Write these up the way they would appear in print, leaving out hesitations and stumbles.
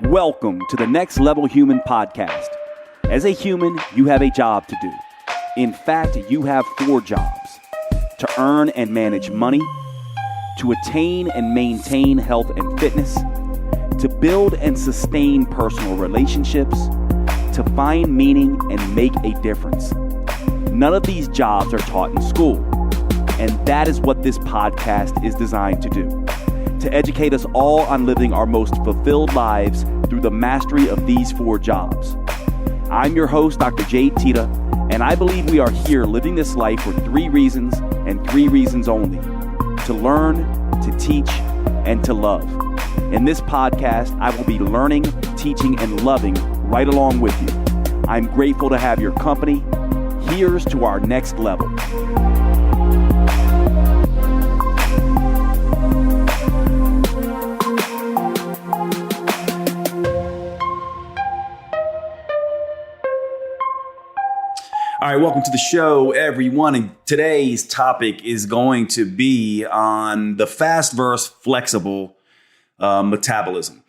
Welcome to the Next Level Human podcast. As a human, you have a job to do. In fact, you have 4 jobs: to earn and manage money, to attain and maintain health and fitness, to build and sustain personal relationships, to find meaning and make a difference. None of these jobs are taught in school, and that is what this podcast is designed to do: to educate us all on living our most fulfilled lives through the mastery of these 4 jobs. I'm your host, Dr. Jade, Teta, and I believe we are here living this life for 3 reasons and 3 reasons only: to learn, to teach, and to love. In this podcast, I will be learning, teaching, and loving right along with you. I'm grateful to have your company. Here's to our next level. All right, welcome to the show, everyone. And today's topic is going to be on the fast versus flexible metabolism.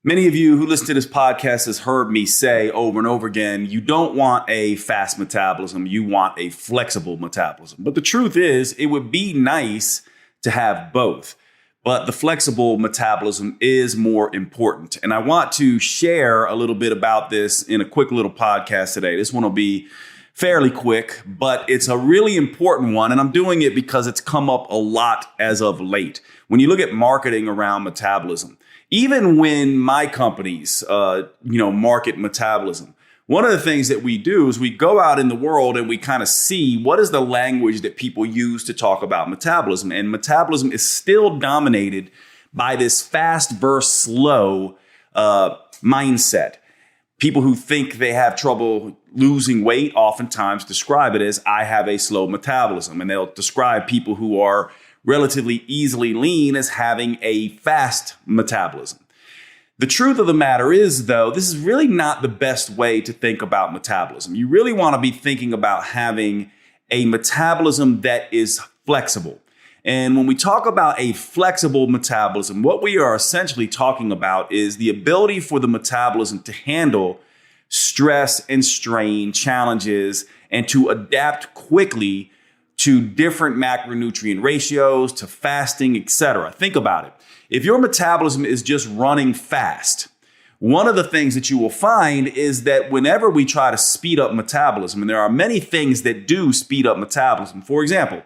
Many of you who listen to this podcast has heard me say over and over again, you don't want a fast metabolism, you want a flexible metabolism. But the truth is, it would be nice to have both. But the flexible metabolism is more important. And I want to share a little bit about this in a quick little podcast today. This one will be fairly quick, but it's a really important one. And I'm doing it because it's come up a lot as of late. When you look at marketing around metabolism, even when my companies, market metabolism, one of the things that we do is we go out in the world and we kind of see what is the language that people use to talk about metabolism. And metabolism is still dominated by this fast versus slow mindset. People who think they have trouble losing weight oftentimes describe it as, I have a slow metabolism. And they'll describe people who are relatively easily lean as having a fast metabolism. The truth of the matter is, though, this is really not the best way to think about metabolism. You really want to be thinking about having a metabolism that is flexible. And when we talk about a flexible metabolism, what we are essentially talking about is the ability for the metabolism to handle stress and strain challenges and to adapt quickly to different macronutrient ratios, to fasting, etc. Think about it. If your metabolism is just running fast, one of the things that you will find is that whenever we try to speed up metabolism, and there are many things that do speed up metabolism. For example,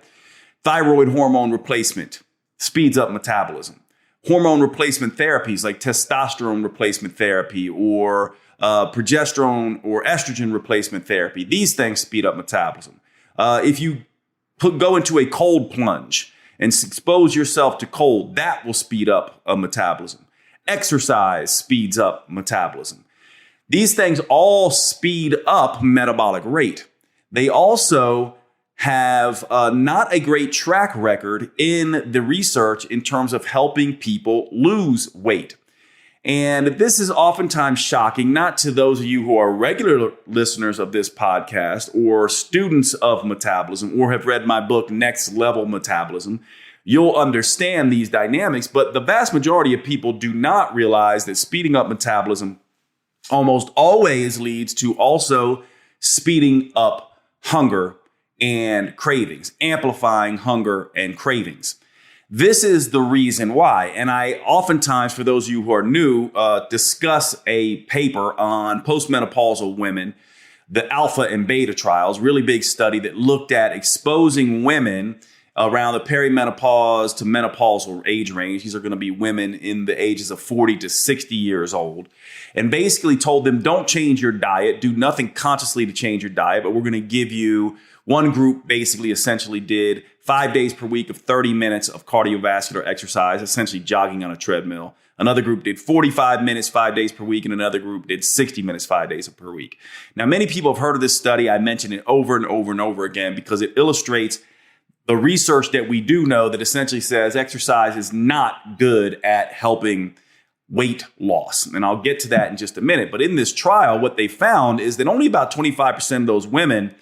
thyroid hormone replacement speeds up metabolism. Hormone replacement therapies like testosterone replacement therapy or progesterone or estrogen replacement therapy, these things speed up metabolism. If you go into a cold plunge and expose yourself to cold, that will speed up a metabolism. Exercise speeds up metabolism. These things all speed up metabolic rate. They also have not a great track record in the research in terms of helping people lose weight. And this is oftentimes shocking, not to those of you who are regular listeners of this podcast or students of metabolism or have read my book, Next Level Metabolism. You'll understand these dynamics, but the vast majority of people do not realize that speeding up metabolism almost always leads to also speeding up hunger and cravings, amplifying hunger and cravings. This is the reason why. And I oftentimes, for those of you who are new, discuss a paper on postmenopausal women, the alpha and beta trials, really big study that looked at exposing women around the perimenopause to menopausal age range. These are going to be women in the ages of 40 to 60 years old, and basically told them, don't change your diet, do nothing consciously to change your diet, but we're going to give you, one group basically essentially did 5 days per week of 30 minutes of cardiovascular exercise, essentially jogging on a treadmill. Another group did 45 minutes, 5 days per week, and another group did 60 minutes, 5 days per week. Now, many people have heard of this study. I mention it over and over and over again because it illustrates the research that we do know that essentially says exercise is not good at helping weight loss. And I'll get to that in just a minute. But in this trial, what they found is that only about 25% of those women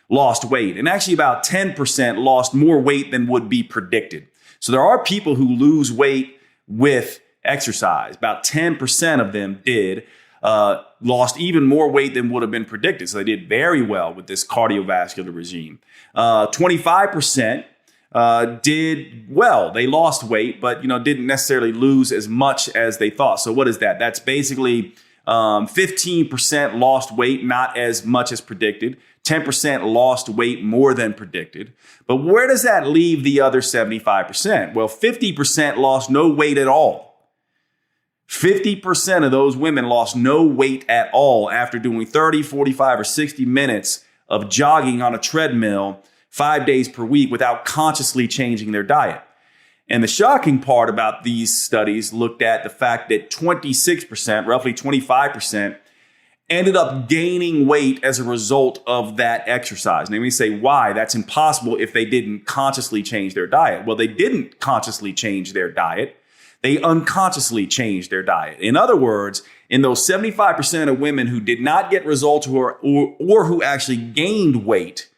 lost weight. And actually about 10% lost more weight than would be predicted. So there are people who lose weight with exercise. About 10% of them did, lost even more weight than would have been predicted. So they did very well with this cardiovascular regime. 25% did well. They lost weight, but didn't necessarily lose as much as they thought. So what is that? That's basically 15% lost weight, not as much as predicted. 10% lost weight more than predicted. But where does that leave the other 75%? Well, 50% lost no weight at all. 50% of those women lost no weight at all after doing 30, 45, or 60 minutes of jogging on a treadmill 5 days per week without consciously changing their diet. And the shocking part about these studies looked at the fact that 26%, roughly 25%, ended up gaining weight as a result of that exercise. And then we say, why? That's impossible if they didn't consciously change their diet. Well, they didn't consciously change their diet. They unconsciously changed their diet. In other words, in those 75% of women who did not get results or who actually gained weight,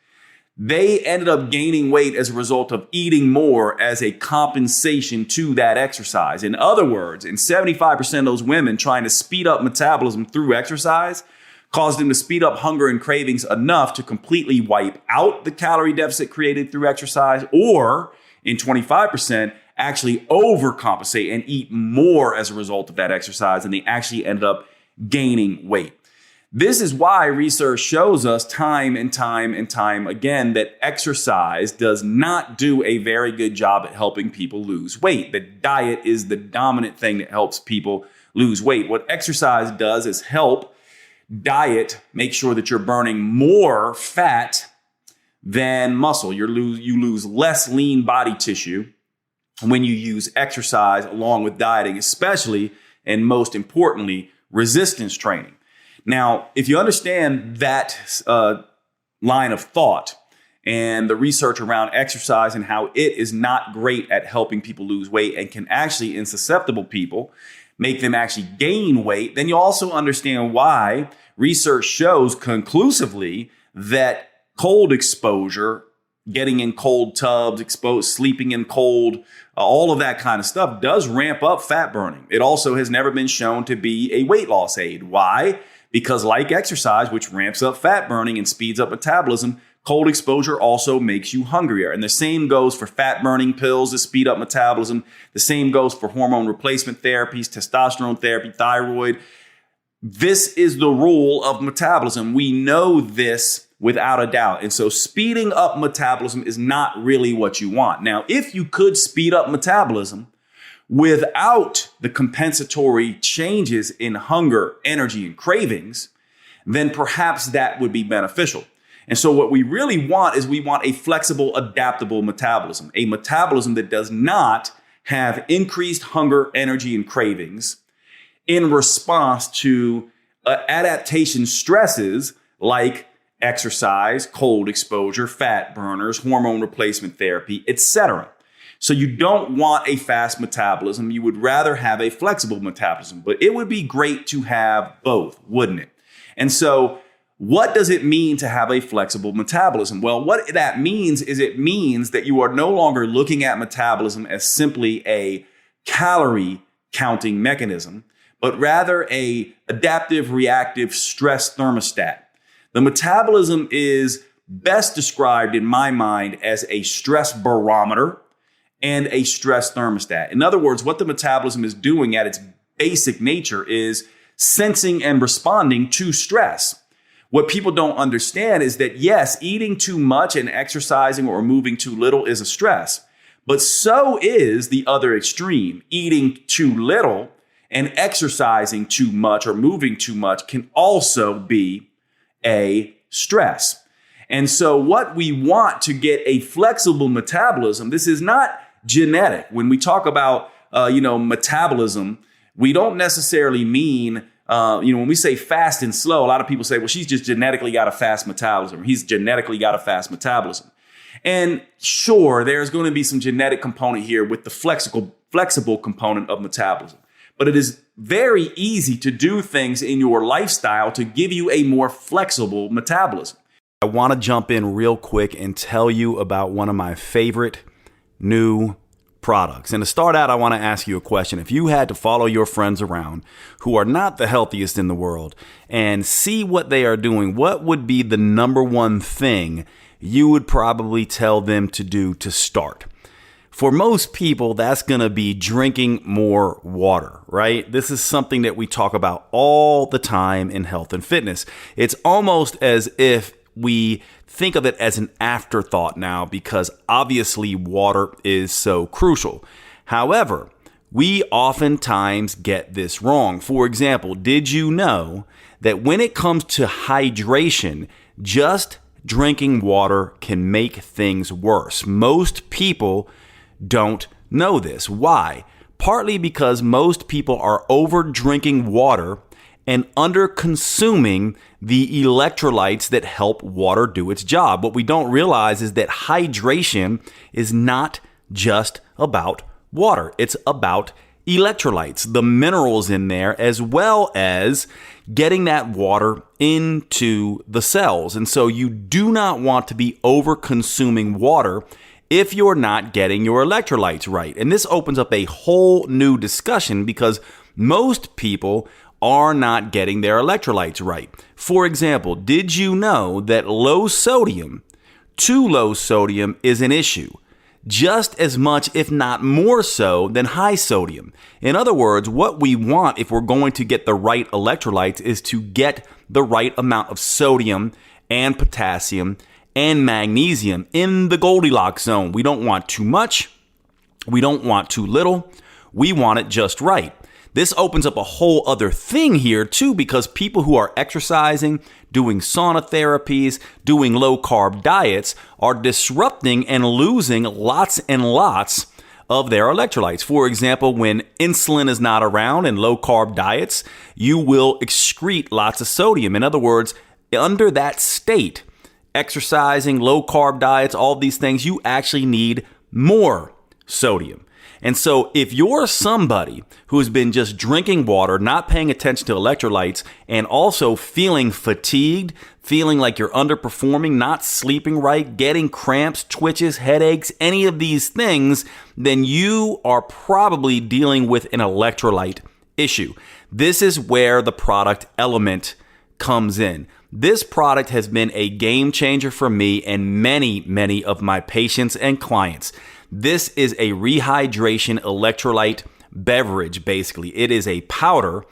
they ended up gaining weight as a result of eating more as a compensation to that exercise. In other words, in 75% of those women, trying to speed up metabolism through exercise caused them to speed up hunger and cravings enough to completely wipe out the calorie deficit created through exercise, or in 25%, actually overcompensate and eat more as a result of that exercise, and they actually ended up gaining weight. This is why research shows us time and time again that exercise does not do a very good job at helping people lose weight. The diet is the dominant thing that helps people lose weight. What exercise does is help diet make sure that you're burning more fat than muscle. You lose less lean body tissue when you use exercise along with dieting, especially and most importantly, resistance training. Now, if you understand that line of thought and the research around exercise and how it is not great at helping people lose weight and can actually, in susceptible people, make them actually gain weight, then you also understand why research shows conclusively that cold exposure, getting in cold tubs, sleeping in cold, all of that kind of stuff does ramp up fat burning. It also has never been shown to be a weight loss aid. Why? Because like exercise, which ramps up fat burning and speeds up metabolism, cold exposure also makes you hungrier. And the same goes for fat burning pills that speed up metabolism. The same goes for hormone replacement therapies, testosterone therapy, thyroid. This is the rule of metabolism. We know this without a doubt. And so speeding up metabolism is not really what you want. Now, if you could speed up metabolism without the compensatory changes in hunger, energy, and cravings, then perhaps that would be beneficial. And so what we really want is we want a flexible, adaptable metabolism, a metabolism that does not have increased hunger, energy, and cravings in response to adaptation stresses like exercise, cold exposure, fat burners, hormone replacement therapy, etc. So you don't want a fast metabolism. You would rather have a flexible metabolism, but it would be great to have both, wouldn't it? And so what does it mean to have a flexible metabolism? Well, what that means is it means that you are no longer looking at metabolism as simply a calorie counting mechanism, but rather a adaptive reactive stress thermostat. The metabolism is best described in my mind as a stress barometer and a stress thermostat. In other words, what the metabolism is doing at its basic nature is sensing and responding to stress. What people don't understand is that, yes, eating too much and exercising or moving too little is a stress, but so is the other extreme. Eating too little and exercising too much or moving too much can also be a stress. And so what we want to get a flexible metabolism, this is not genetic. When we talk about, metabolism, we don't necessarily mean, when we say fast and slow, a lot of people say, well, she's just genetically got a fast metabolism. Or he's genetically got a fast metabolism. And sure, there's going to be some genetic component here with the flexible component of metabolism. But it is very easy to do things in your lifestyle to give you a more flexible metabolism. I want to jump in real quick and tell you about one of my favorite new products. And to start out, I want to ask you a question. If you had to follow your friends around who are not the healthiest in the world and see what they are doing, what would be the number one thing you would probably tell them to do to start? For most people, that's going to be drinking more water, right? This is something that we talk about all the time in health and fitness. It's almost as if we think of it as an afterthought now because obviously water is so crucial. However, we oftentimes get this wrong. For example, did you know that when it comes to hydration, just drinking water can make things worse? Most people don't know this. Why? Partly because most people are over drinking water and under consuming the electrolytes that help water do its job. What we don't realize is that hydration is not just about water. It's about electrolytes, the minerals in there, as well as getting that water into the cells. And so you do not want to be over consuming water if you're not getting your electrolytes right. And this opens up a whole new discussion because most people are not getting their electrolytes right. For example, did you know that low sodium, too low sodium, is an issue? Just as much, if not more so, than high sodium. In other words, what we want if we're going to get the right electrolytes is to get the right amount of sodium and potassium and magnesium in the Goldilocks zone. We don't want too much. We don't want too little. We want it just right. This opens up a whole other thing here too, because people who are exercising, doing sauna therapies, doing low carb diets are disrupting and losing lots and lots of their electrolytes. For example, when insulin is not around in low carb diets, you will excrete lots of sodium. In other words, under that state, exercising, low carb diets, all these things, you actually need more sodium. And so if you're somebody who has been just drinking water, not paying attention to electrolytes, and also feeling fatigued, feeling like you're underperforming, not sleeping right, getting cramps, twitches, headaches, any of these things, then you are probably dealing with an electrolyte issue. This is where the product Element comes in. This product has been a game changer for me and many of my patients and clients. This is a rehydration electrolyte beverage, basically. It is a powder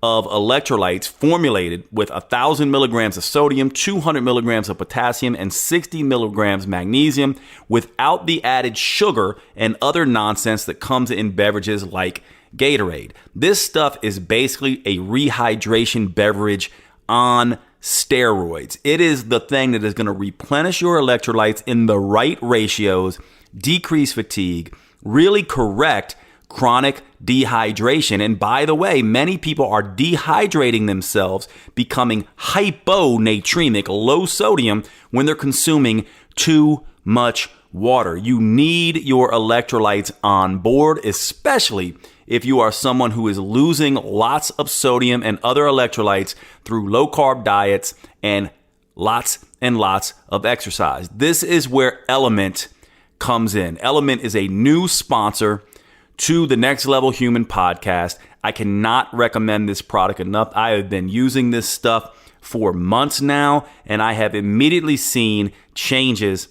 of electrolytes formulated with 1,000 milligrams of sodium, 200 milligrams of potassium, and 60 milligrams magnesium without the added sugar and other nonsense that comes in beverages like Gatorade. This stuff is basically a rehydration beverage on steroids. It is the thing that is going to replenish your electrolytes in the right ratios, decrease fatigue, really correct chronic dehydration. And by the way, many people are dehydrating themselves, becoming hyponatremic, low sodium, when they're consuming too much water. You need your electrolytes on board, especially if you are someone who is losing lots of sodium and other electrolytes through low carb diets and lots of exercise. This is where Element comes in. Element is a new sponsor to the Next Level Human podcast. I cannot recommend this product enough. I have been using this stuff for months now, and I have immediately seen changes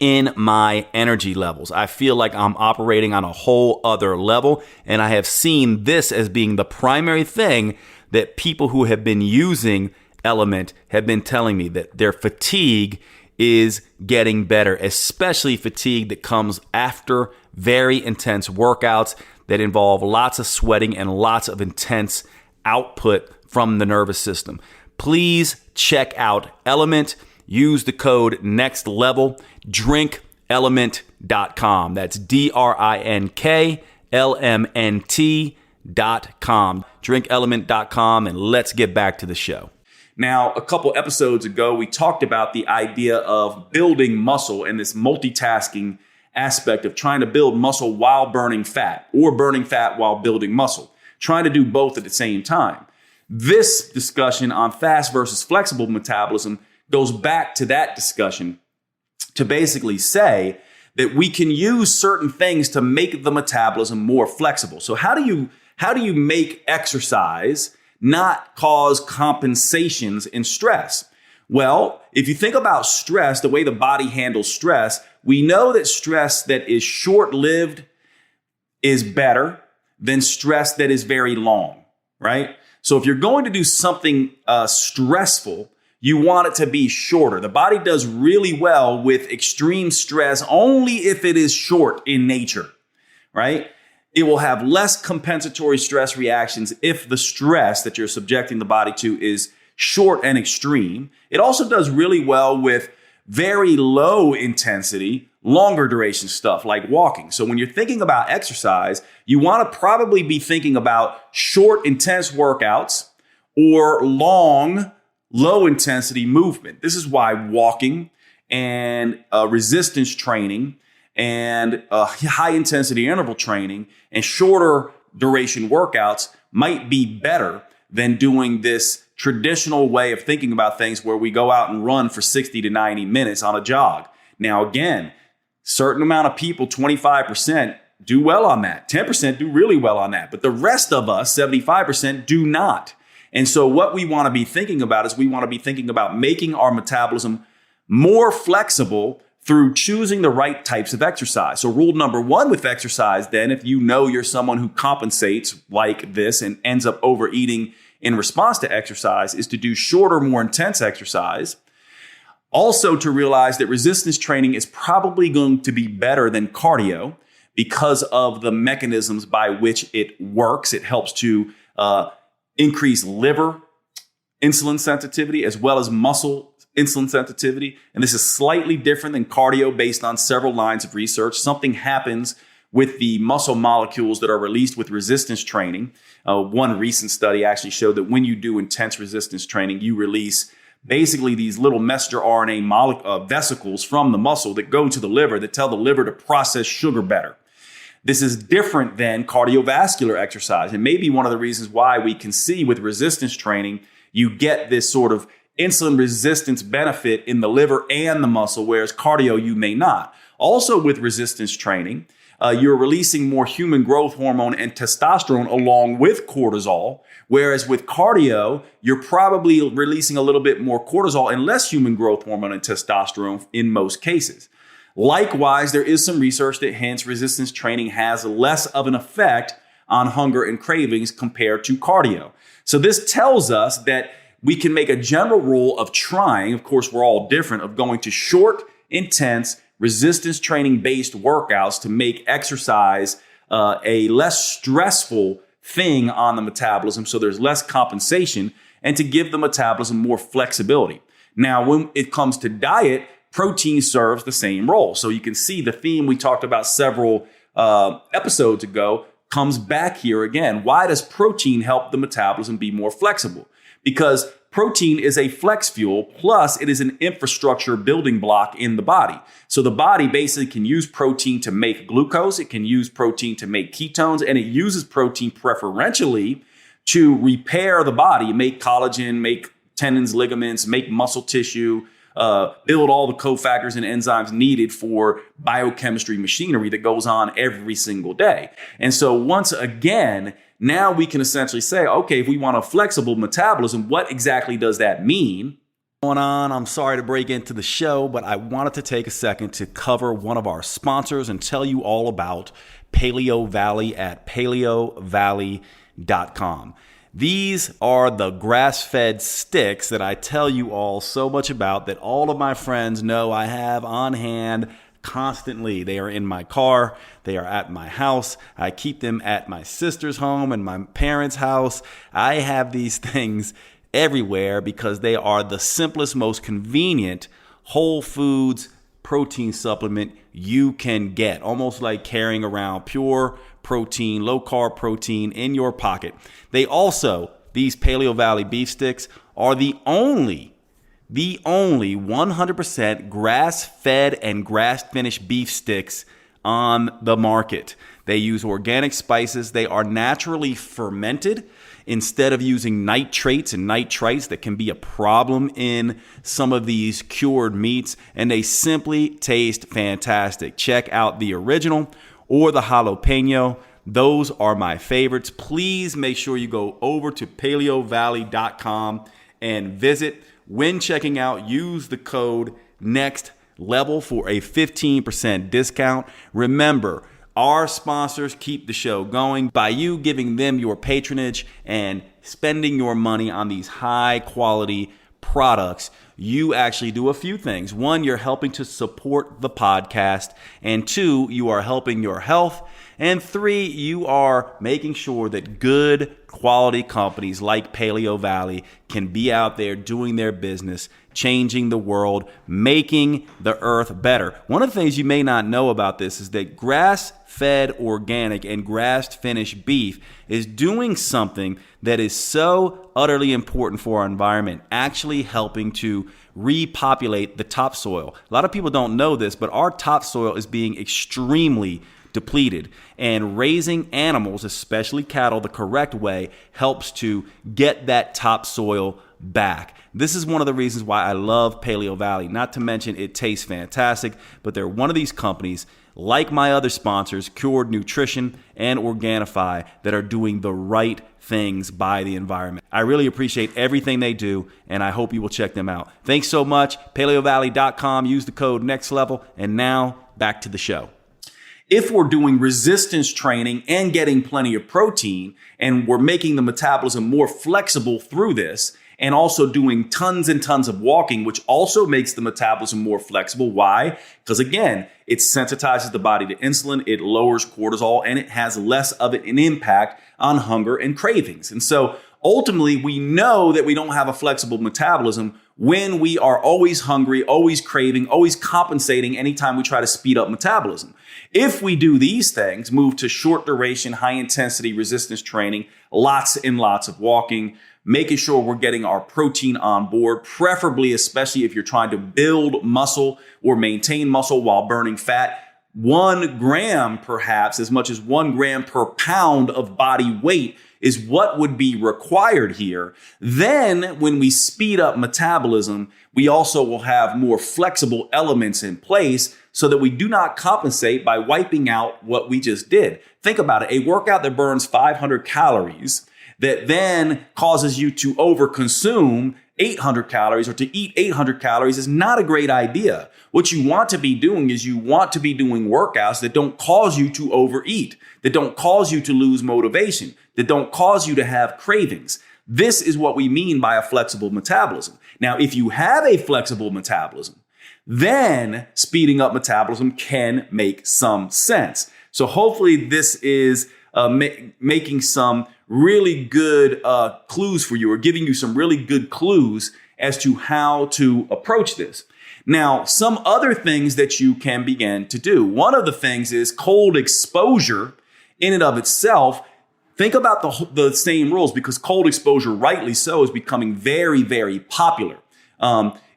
in my energy levels. I feel like I'm operating on a whole other level, and I have seen this as being the primary thing that people who have been using Element have been telling me, that their fatigue is getting better, especially fatigue that comes after very intense workouts that involve lots of sweating and lots of intense output from the nervous system. Please check out Element. Use the code NEXTLEVEL, drinkelement.com. That's drinklmnt.com. Drinkelement.com, and let's get back to the show. Now, a couple episodes ago, we talked about the idea of building muscle and this multitasking aspect of trying to build muscle while burning fat, or burning fat while building muscle, trying to do both at the same time. This discussion on fast versus flexible metabolism goes back to that discussion to basically say that we can use certain things to make the metabolism more flexible. So how do you make exercise not cause compensations in stress? Well, if you think about stress, the way the body handles stress, we know that stress that is short-lived is better than stress that is very long, right? So if you're going to do something stressful, you want it to be shorter. The body does really well with extreme stress only if it is short in nature, right? It will have less compensatory stress reactions if the stress that you're subjecting the body to is short and extreme. It also does really well with very low intensity, longer duration stuff like walking. So when you're thinking about exercise, you want to probably be thinking about short, intense workouts or long, low intensity movement. This is why walking and resistance training and high intensity interval training and shorter duration workouts might be better than doing this traditional way of thinking about things where we go out and run for 60 to 90 minutes on a jog. Now, again, certain amount of people, 25%, do well on that. 10% do really well on that. But the rest of us, 75%, do not. And so what we want to be thinking about is we want to be thinking about making our metabolism more flexible through choosing the right types of exercise. So rule number one with exercise, then, if you know you're someone who compensates like this and ends up overeating in response to exercise, is to do shorter, more intense exercise. Also to realize that resistance training is probably going to be better than cardio because of the mechanisms by which it works. It helps to increase liver insulin sensitivity as well as muscle insulin sensitivity. And this is slightly different than cardio based on several lines of research. Something happens with the muscle molecules that are released with resistance training. One recent study actually showed that when you do intense resistance training, you release basically these little messenger RNA vesicles from the muscle that go to the liver that tell the liver to process sugar better. This is different than cardiovascular exercise. And maybe one of the reasons why we can see with resistance training, you get this sort of insulin resistance benefit in the liver and the muscle, whereas cardio, you may not. Also with resistance training, you're releasing more human growth hormone and testosterone along with cortisol, whereas with cardio, you're probably releasing a little bit more cortisol and less human growth hormone and testosterone in most cases. Likewise, there is some research that hints resistance training has less of an effect on hunger and cravings compared to cardio. So this tells us that we can make a general rule of trying, of course, we're all different, of going to short, intense, resistance training based workouts to make exercise a less stressful thing on the metabolism, so there's less compensation, and to give the metabolism more flexibility. Now, when it comes to diet, protein serves the same role. So you can see the theme we talked about several episodes ago comes back here again. Why does protein help the metabolism be more flexible? Because protein is a flex fuel, plus it is an infrastructure building block in the body. So the body basically can use protein to make glucose, it can use protein to make ketones, and it uses protein preferentially to repair the body, make collagen, make tendons, ligaments, make muscle tissue, build all the cofactors and enzymes needed for biochemistry machinery that goes on every single day. And so once again, now we can essentially say, okay, if we want a flexible metabolism, what exactly does that mean? Going on, I'm sorry to break into the show, but I wanted to take a second to cover one of our sponsors and tell you all about Paleo Valley at paleovalley.com. These are the grass-fed sticks that I tell you all so much about that all of my friends know I have on hand constantly. They are in my car. They are at my house. I keep them at my sister's home and my parents' house. I have these things everywhere because they are the simplest, most convenient whole foods protein supplement you can get. Almost like carrying around pure protein, low carb protein in your pocket. They also, these Paleo Valley beef sticks are the only 100% grass-fed and grass-finished beef sticks on the market. They use organic spices. They are naturally fermented. instead of using nitrates and nitrites that can be a problem in some of these cured meats, and they simply taste fantastic. Check out the original or the jalapeno. Those are my favorites. Please make sure you go over to paleovalley.com and visit. When checking out, use the code NEXTLEVEL for a 15% discount. Remember, our sponsors keep the show going by you giving them your patronage and spending your money on these high quality products. You actually do a few things. One, you're helping to support the podcast. And two, you are helping your health. And three, you are making sure that good quality companies like Paleo Valley can be out there doing their business, changing the world, making the earth better. One of the things you may not know about this is that grass-fed organic and grass-finished beef is doing something that is so utterly important for our environment, actually helping to repopulate the topsoil. A lot of people don't know this, but our topsoil is being extremely depleted, and raising animals, especially cattle, the correct way helps to get that topsoil back. This is one of the reasons why I love Paleo Valley. Not to mention it tastes fantastic, but they're one of these companies, like my other sponsors, Cured Nutrition and Organifi, that are doing the right things by the environment. I really appreciate everything they do, and I hope you will check them out. Thanks so much. PaleoValley.com. Use the code NEXTLEVEL. And now back to the show. If we're doing resistance training and getting plenty of protein, and we're making the metabolism more flexible through this, and also doing tons and tons of walking, which also makes the metabolism more flexible. Why? Because again, it sensitizes the body to insulin, it lowers cortisol, and it has less of an impact on hunger and cravings. And so ultimately, we know that we don't have a flexible metabolism when we are always hungry, always craving, always compensating anytime we try to speed up metabolism. If we do these things, move to short duration, high intensity resistance training, lots and lots of walking, making sure we're getting our protein on board, preferably, especially if you're trying to build muscle or maintain muscle while burning fat, 1 gram, perhaps as much as 1 gram per pound of body weight is what would be required here. Then when we speed up metabolism, we also will have more flexible elements in place so that we do not compensate by wiping out what we just did. Think about it. A workout that burns 500 calories that then causes you to overconsume 800 calories or to eat 800 calories is not a great idea. What you want to be doing is you want to be doing workouts that don't cause you to overeat, that don't cause you to lose motivation, that don't cause you to have cravings. This is what we mean by a flexible metabolism. Now, if you have a flexible metabolism, then speeding up metabolism can make some sense. So hopefully this is making some really good clues for you, or giving you some really good clues as to how to approach this. Now, some other things that you can begin to do. One of the things is cold exposure in and of itself. Think about the same rules, because cold exposure, rightly so, is becoming very, very popular.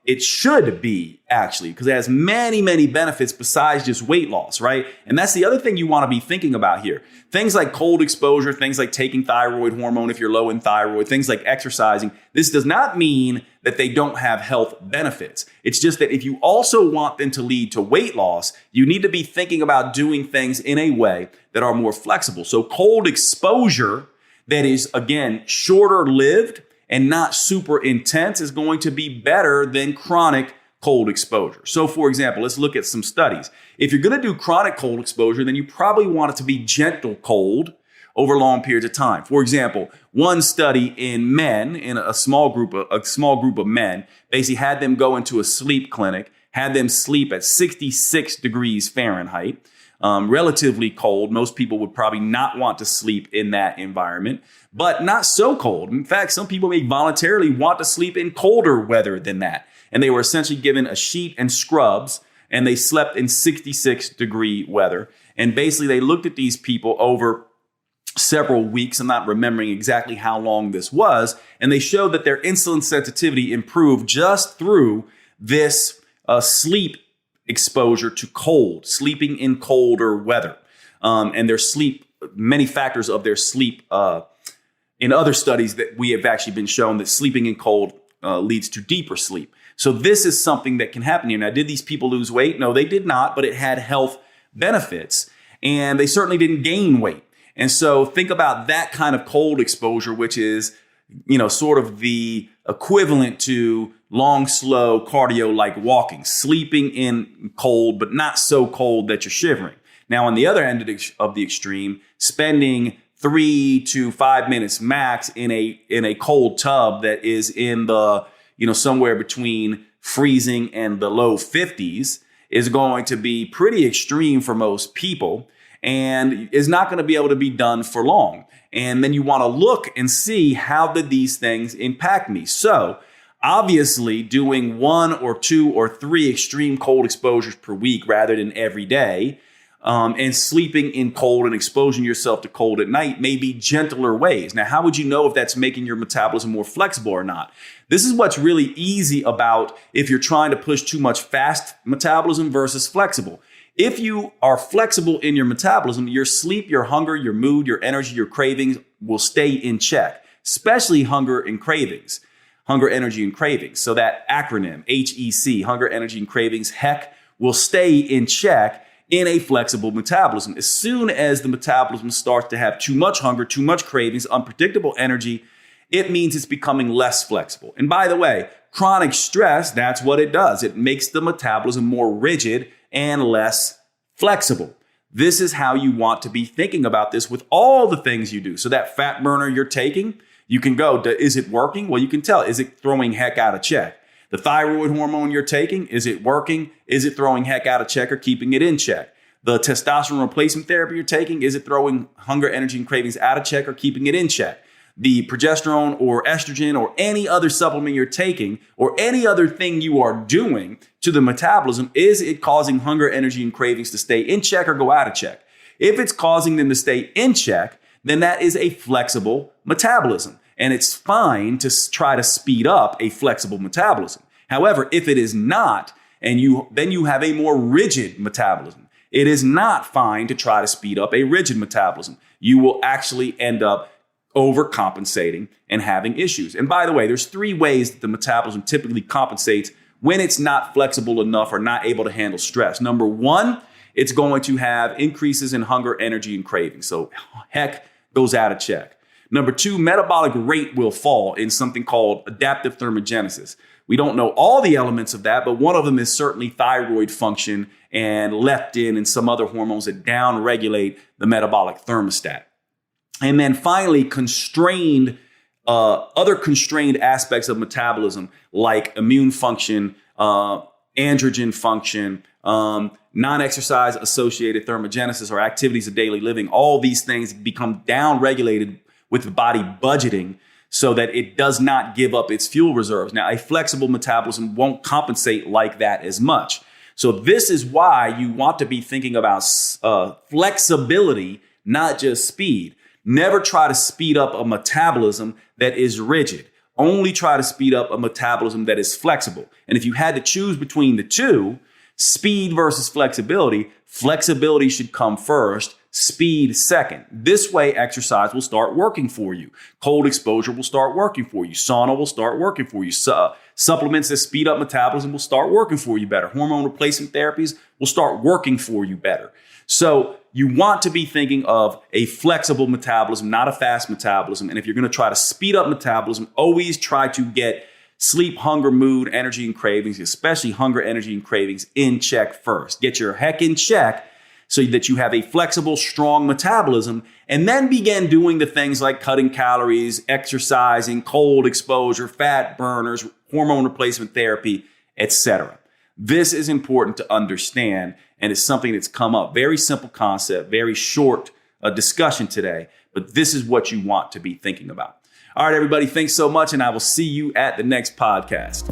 It should be, actually, because it has many, many benefits besides just weight loss, right? And that's the other thing you want to be thinking about here. Things like cold exposure, things like taking thyroid hormone if you're low in thyroid, things like exercising. This does not mean that they don't have health benefits. It's just that if you also want them to lead to weight loss, you need to be thinking about doing things in a way that are more flexible. So cold exposure that is, again, shorter lived and not super intense is going to be better than chronic cold exposure. So for example, let's look at some studies. If you're going to do chronic cold exposure, then you probably want it to be gentle cold over long periods of time. For example, one study in men, in a small group of men, basically had them go into a sleep clinic, had them sleep at 66 degrees Fahrenheit, relatively cold. Most people would probably not want to sleep in that environment, but not so cold. In fact, some people may voluntarily want to sleep in colder weather than that. And they were essentially given a sheet and scrubs, and they slept in 66 degree weather. And basically they looked at these people over several weeks. I'm not remembering exactly how long this was. And they showed that their insulin sensitivity improved just through this sleep exposure to cold, sleeping in colder weather. And their sleep, many factors of their sleep in other studies that we have actually been shown that sleeping in cold leads to deeper sleep. So this is something that can happen here. Now, did these people lose weight? No, they did not, but it had health benefits, and they certainly didn't gain weight. And so think about that kind of cold exposure, which is, sort of the equivalent to long, slow cardio like walking, sleeping in cold, but not so cold that you're shivering. Now, on the other end of the extreme, spending 3 to 5 minutes max in a cold tub that is in the, somewhere between freezing and the low 50s is going to be pretty extreme for most people and is not going to be able to be done for long. And then you want to look and see, how did these things impact me? So obviously doing 1 or 2 or 3 extreme cold exposures per week rather than every day, and sleeping in cold and exposing yourself to cold at night may be gentler ways. Now, how would you know if that's making your metabolism more flexible or not? This is what's really easy about if you're trying to push too much fast metabolism versus flexible. If you are flexible in your metabolism, your sleep, your hunger, your mood, your energy, your cravings will stay in check, especially hunger and cravings, hunger, energy, and cravings. So that acronym, HEC, hunger, energy, and cravings, HEC, will stay in check in a flexible metabolism. As soon as the metabolism starts to have too much hunger, too much cravings, unpredictable energy, it means it's becoming less flexible. And by the way, chronic stress, that's what it does. It makes the metabolism more rigid and less flexible. This is how you want to be thinking about this with all the things you do. So that fat burner you're taking, you can go, is it working? Well, you can tell, is it throwing heck out of check? The thyroid hormone you're taking, is it working? Is it throwing heck out of check or keeping it in check? The testosterone replacement therapy you're taking, is it throwing hunger, energy, and cravings out of check or keeping it in check? The progesterone or estrogen or any other supplement you're taking or any other thing you are doing to the metabolism, is it causing hunger, energy, and cravings to stay in check or go out of check? If it's causing them to stay in check, then that is a flexible metabolism. And it's fine to try to speed up a flexible metabolism. However, if it is not, and then you have a more rigid metabolism, it is not fine to try to speed up a rigid metabolism. You will actually end up overcompensating and having issues. And by the way, there's 3 ways that the metabolism typically compensates when it's not flexible enough or not able to handle stress. Number 1, it's going to have increases in hunger, energy, and cravings. So heck goes out of check. Number 2, metabolic rate will fall in something called adaptive thermogenesis. We don't know all the elements of that, but one of them is certainly thyroid function and leptin and some other hormones that downregulate the metabolic thermostat. And then finally, other constrained aspects of metabolism like immune function, androgen function, non-exercise associated thermogenesis or activities of daily living. All these things become downregulated with the body budgeting so that it does not give up its fuel reserves. Now, a flexible metabolism won't compensate like that as much. So this is why you want to be thinking about flexibility, not just speed. Never try to speed up a metabolism that is rigid. Only try to speed up a metabolism that is flexible. And if you had to choose between the two, speed versus flexibility, flexibility should come first, speed second. This way, exercise will start working for you. Cold exposure will start working for you. Sauna will start working for you. Supplements that speed up metabolism will start working for you better. Hormone replacement therapies will start working for you better. So you want to be thinking of a flexible metabolism, not a fast metabolism. And if you're going to try to speed up metabolism, always try to get sleep, hunger, mood, energy, and cravings, especially hunger, energy, and cravings in check first. Get your heck in check so that you have a flexible, strong metabolism, and then begin doing the things like cutting calories, exercising, cold exposure, fat burners, hormone replacement therapy, etc. This is important to understand, and it's something that's come up. Very simple concept, very short discussion today, but this is what you want to be thinking about. All right, everybody, thanks so much, and I will see you at the next podcast.